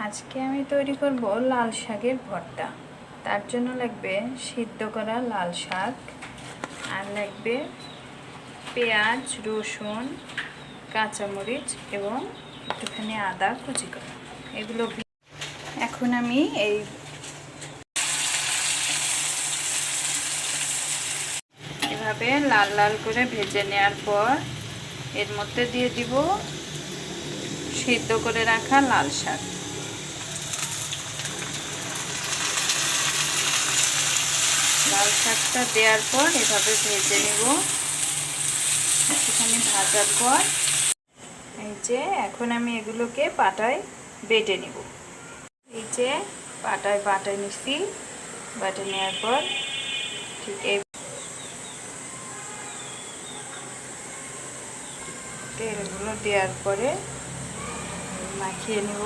আজকে আমি তৈরি করব লাল শাকের ভর্তা। তার জন্য লাগবে সিদ্ধ করা লাল শাক, আর লাগবে পেঁয়াজ, রসুন, কাঁচামরিচ এবং একটুখানি আদা কুচি করা। এগুলো এখন আমি এভাবে লাল লাল করে ভেজে নেওয়ার পর এর মধ্যে দিয়ে দিব সিদ্ধ করে রাখা লাল শাক। লাল শাকটা দেওয়ার পর এভাবে ভেজে নেব। একটুখানি ভাজার পর এই যে এখন আমি এগুলোকে পাটায় বেটে নেব। এই যে পাটায় নিচ্ছি। বেটে নেওয়ার পর ঠিক এই তেলগুলো দেওয়ার পরে মাখিয়ে নেব।